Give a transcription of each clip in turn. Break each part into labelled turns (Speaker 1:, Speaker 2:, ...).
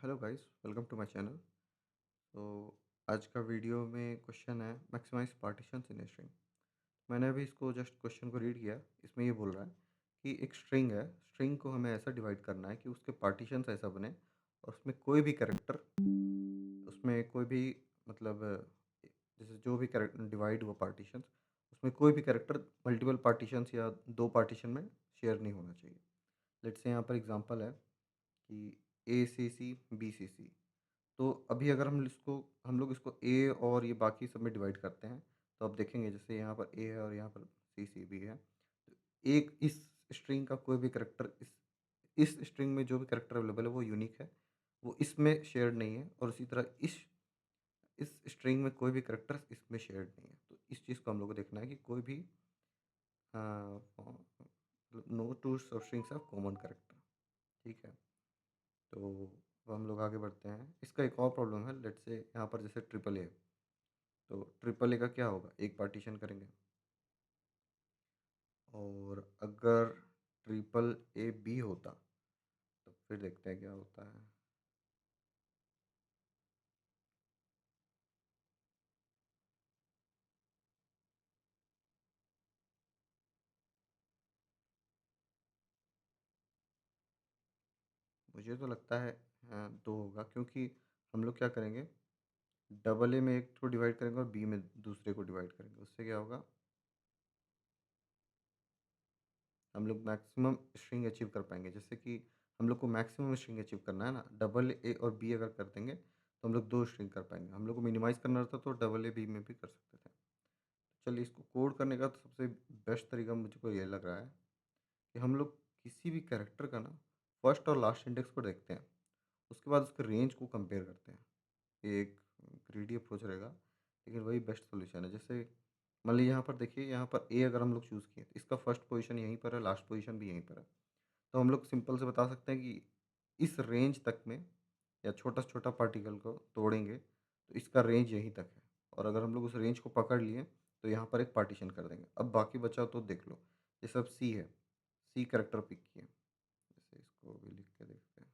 Speaker 1: Hello guys, welcome to my channel. तो आज का वीडियो में क्वेश्चन है maximise partitions in a string. मैंने अभी इसको जस्ट क्वेश्चन को रीड किया। इसमें ये बोल रहा है कि एक स्ट्रिंग है, स्ट्रिंग को हमें ऐसा डिवाइड करना है कि उसके पार्टीशंस ऐसा बने और उसमें कोई भी कैरेक्टर, उसमें कोई भी मतलब जैसे जो भी कैरेक्टर डिवाइड हुआ पार्टीशंस, उसमें कोई भी कैरेक्टर मल्टीपल पार्टीशंस या दो पार्टीशन में शेयर नहीं होना चाहिए। लेट्स से यहाँ पर एग्जांपल है कि ए सी सी बी सी सी। तो अभी अगर हम लोग इसको ए और ये बाकी सब में डिवाइड करते हैं, तो आप देखेंगे जैसे यहाँ पर ए है और यहाँ पर सी सी भी है। तो एक इस स्ट्रिंग का कोई भी करैक्टर इस स्ट्रिंग में जो भी करैक्टर अवेलेबल है वो यूनिक है, वो इसमें शेयर्ड नहीं है, और उसी तरह इस स्ट्रिंग में कोई भी करैक्टर इसमें शेयर्ड नहीं है। तो इस चीज़ को हम लोग को देखना है कि कोई भी नो टू सब स्ट्रिंग्स हैव कॉमन करैक्टर। ठीक है। तो अब हम लोग आगे बढ़ते हैं। इसका एक और प्रॉब्लम है, लेट्स से यहाँ पर जैसे ट्रिपल ए। तो ट्रिपल ए का क्या होगा, एक पार्टीशन करेंगे, और अगर ट्रिपल ए बी होता तो फिर देखते हैं क्या होता है। मुझे तो लगता है दो होगा, क्योंकि हम लोग क्या करेंगे, डबल ए में एक को डिवाइड करेंगे और बी में दूसरे को डिवाइड करेंगे। उससे क्या होगा, हम लोग मैक्सिमम स्ट्रिंग अचीव कर पाएंगे। जैसे कि हम लोग को मैक्सिमम स्ट्रिंग अचीव करना है ना, डबल ए और बी अगर कर देंगे तो हम लोग दो स्ट्रिंग कर पाएंगे। हम लोग को मिनिमाइज़ करना रहता तो डबल ए बी में भी कर सकते थे। चलिए, इसको कोड करने का तो सबसे बेस्ट तरीका मुझको ये लग रहा है कि हम लोग किसी भी कैरेक्टर का ना फर्स्ट और लास्ट इंडेक्स को देखते हैं, उसके बाद उसके रेंज को कंपेयर करते हैं। ये एक ग्रीडी अप्रोच रहेगा, लेकिन वही बेस्ट सॉल्यूशन है। जैसे मान लीजिए यहाँ पर देखिए, यहाँ पर ए अगर हम लोग चूज़ किए तो इसका फर्स्ट पोजीशन यहीं पर है, लास्ट पोजीशन भी यहीं पर है। तो हम लोग सिंपल से बता सकते हैं कि इस रेंज तक में, या छोटा से छोटा पार्टिकल को तोड़ेंगे तो इसका रेंज यहीं तक है। और अगर हम लोग उस रेंज को पकड़ लिए तो यहाँ पर एक पार्टीशन कर देंगे। अब बाकी बचा तो देख लो, जैसे अब सी है, सी करेक्टर पिक किए, जैसे इसको भी लिख के देखते हैं।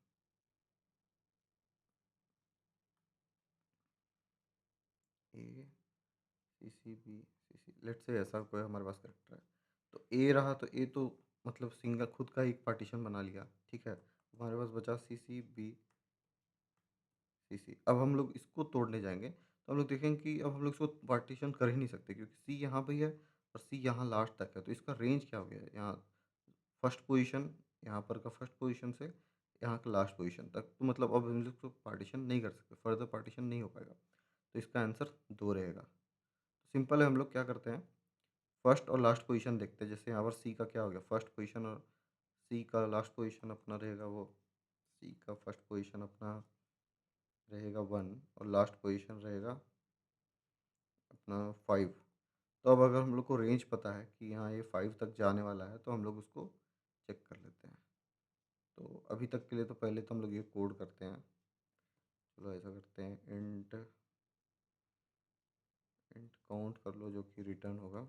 Speaker 1: ए सी सी बी सी सी, लेट से ऐसा कोई हमारे पास करेक्टर है। तो ए रहा, तो ए तो मतलब सिंगल खुद का एक पार्टीशन बना लिया। ठीक है, हमारे पास बचा सी सी बी सी सी। अब हम लोग इसको तोड़ने जाएंगे तो हम लोग देखेंगे कि अब हम लोग इसको पार्टीशन कर ही नहीं सकते, क्योंकि सी यहाँ पे है और सी यहाँ लास्ट तक है। तो इसका रेंज क्या हो गया, यहाँ फर्स्ट पोजीशन, यहाँ पर का फर्स्ट पोजीशन से यहाँ का लास्ट पोजीशन तक। तो मतलब अब हम लोग इसको पार्टीशन नहीं कर सकते, फर्दर पार्टीशन नहीं हो पाएगा। तो इसका आंसर दो रहेगा। तो सिंपल है, हम लोग क्या करते हैं, फर्स्ट और लास्ट पोजीशन देखते हैं। जैसे यहाँ पर सी का क्या हो गया, फर्स्ट पोजीशन, और सी का लास्ट पोजीशन अपना रहेगा वो, सी का फर्स्ट पोजीशन अपना रहेगा 1 और लास्ट पोजीशन रहेगा अपना 5। तो अब अगर हम लोग को रेंज पता है कि यहाँ ये 5 तक जाने वाला है, तो हम लोग उसको चेक कर लेते हैं। तो अभी तक के लिए तो पहले तो हम लोग ये कोड करते हैं। चलो ऐसा करते हैं, इंट इंट काउंट कर लो, जो कि रिटर्न होगा।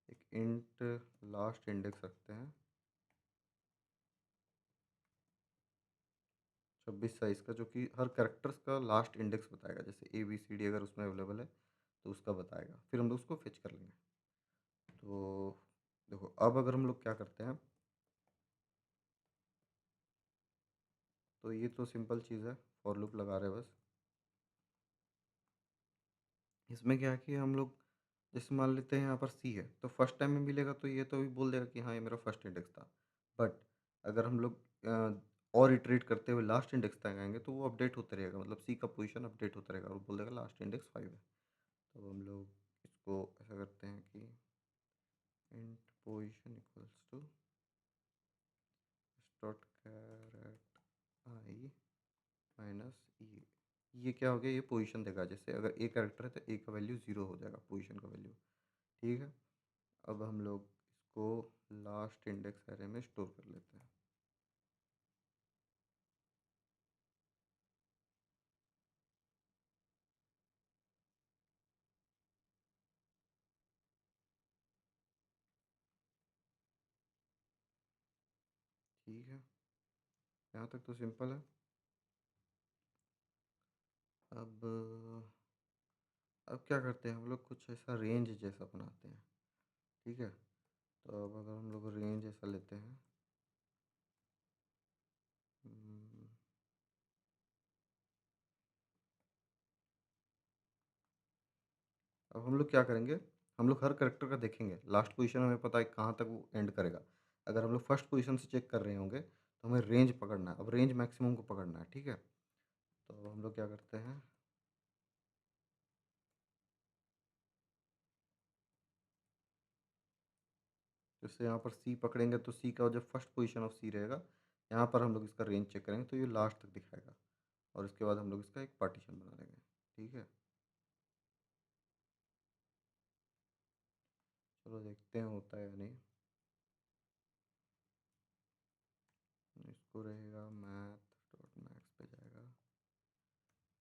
Speaker 1: एक इंट लास्ट इंडेक्स रखते हैं 26 साइज़ का, जो कि हर कैरेक्टर्स का लास्ट इंडेक्स बताएगा। जैसे ए बी सी डी अगर उसमें अवेलेबल है तो उसका बताएगा, फिर हम लोग उसको फेच कर लेंगे। तो देखो, अब अगर हम लोग क्या करते हैं, तो ये तो सिंपल चीज़ है, फॉर लूप लगा रहे हैं बस। इसमें क्या है कि हम लोग जैसे मान लेते हैं यहाँ पर सी है, तो फर्स्ट टाइम में मिलेगा तो ये तो भी बोल देगा कि हाँ ये मेरा फर्स्ट इंडेक्स था। बट अगर हम लोग और इटरेट करते हुए लास्ट इंडेक्स तक आएंगे तो वो अपडेट होता रहेगा, मतलब सी का पोजीशन अपडेट होता रहेगा और बोल देगा लास्ट इंडेक्स 5 है। तो हम लोग इसको ऐसा करते हैं कि int position equals to dot caret I minus E. ये क्या हो गया, ये पोजीशन देगा। जैसे अगर ए कैरेक्टर है तो ए का वैल्यू 0 हो जाएगा, पोजीशन का वैल्यू। ठीक है। अब हम लोग इसको लास्ट इंडेक्स एरे में स्टोर कर लेते हैं। ठीक है, यहाँ तक तो सिंपल है। अब अब क्या करते हैं हम लोग, कुछ ऐसा रेंज जैसा बनाते हैं। ठीक है, तो अब अगर हम लोग रेंज ऐसा लेते हैं, हम्म, अब हम लोग क्या करेंगे, हम लोग हर करेक्टर का देखेंगे, लास्ट पोजीशन हमें पता है कहाँ तक वो एंड करेगा। अगर हम लोग फर्स्ट पोजीशन से चेक कर रहे होंगे तो हमें रेंज पकड़ना है, अब रेंज मैक्सिमम को पकड़ना है। ठीक है, तो हम लोग क्या करते हैं, जैसे यहाँ पर सी पकड़ेंगे तो सी का जो फर्स्ट पोजीशन ऑफ सी रहेगा, यहाँ पर हम लोग इसका रेंज चेक करेंगे तो ये लास्ट तक दिखाएगा, और उसके बाद हम लोग इसका एक पार्टीशन बना देंगे। ठीक है, चलो देखते हैं होता है या नहीं। इसको रहेगा मैथ डॉट मैक्स पे जाएगा,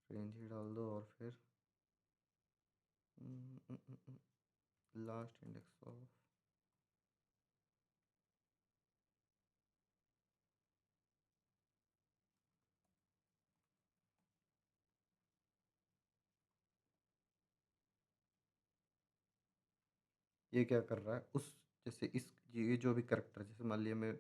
Speaker 1: रेंज ही डाल दो और फिर लास्ट इंडेक्स ऑफ, ये क्या कर रहा है उस, जैसे इस, ये जो भी करेक्टर, जैसे मान लिया मैं,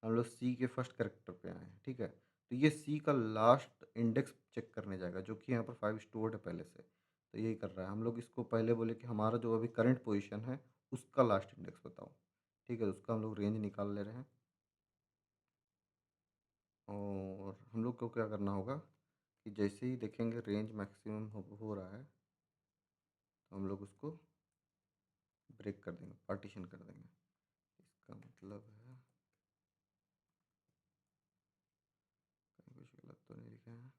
Speaker 1: हम लोग सी के फर्स्ट करेक्टर पे आए हैं। ठीक है, तो ये सी का लास्ट इंडेक्स चेक करने जाएगा, जो कि यहाँ पर 5 स्टोर्ड है पहले से। तो यही कर रहा है, हम लोग इसको पहले बोले कि हमारा जो अभी करंट पोजीशन है उसका लास्ट इंडेक्स बताओ। ठीक है, तो उसका हम लोग रेंज निकाल ले रहे हैं, और हम लोग को क्या करना होगा कि जैसे ही देखेंगे रेंज मैक्सिमम हो रहा है तो हम लोग उसको ब्रेक कर देंगे, पार्टीशन कर देंगे। इसका मतलब है, कहीं कुछ गलत तो नहीं लिखे हैं,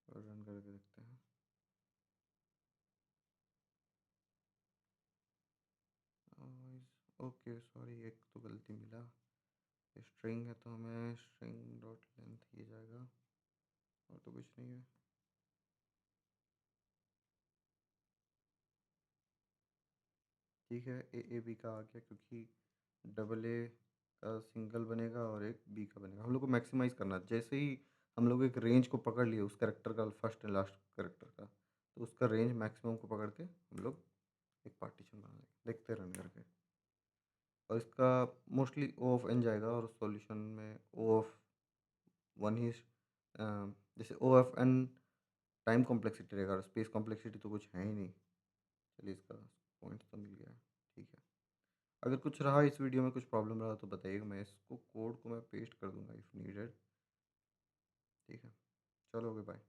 Speaker 1: और रन करके देखते हैं। ओके सॉरी, एक तो गलती मिला, स्ट्रिंग है तो हमें स्ट्रिंग डॉट लेंथ ही जाएगा, और तो कुछ नहीं है। ठीक है, ए बी का आ गया, क्योंकि डबल ए का सिंगल बनेगा और एक बी का बनेगा। हम लोग को मैक्सिमाइज करना है। जैसे ही हम लोग एक रेंज को पकड़ लिए उस करेक्टर का, फर्स्ट एंड लास्ट करेक्टर का, तो उसका रेंज मैक्सिमम को पकड़ के हम लोग एक पार्टीशन बना लेंगे, देखते रन करके। और इसका मोस्टली ओ ऑफ एन जाएगा, और सॉल्यूशन में ओ ऑफ वन ही, जैसे ओ ऑफ एन टाइम कॉम्प्लेक्सिटी रहेगा, और स्पेस कॉम्प्लेक्सिटी तो कुछ है ही नहीं। चलिए, इसका पॉइंट तो मिल गया। ठीक है, अगर कुछ रहा इस वीडियो में, कुछ प्रॉब्लम रहा तो बताइएगा, मैं इसको कोड को मैं पेस्ट कर दूंगा इफ़ नीडेड। ठीक है, चलो, बाय।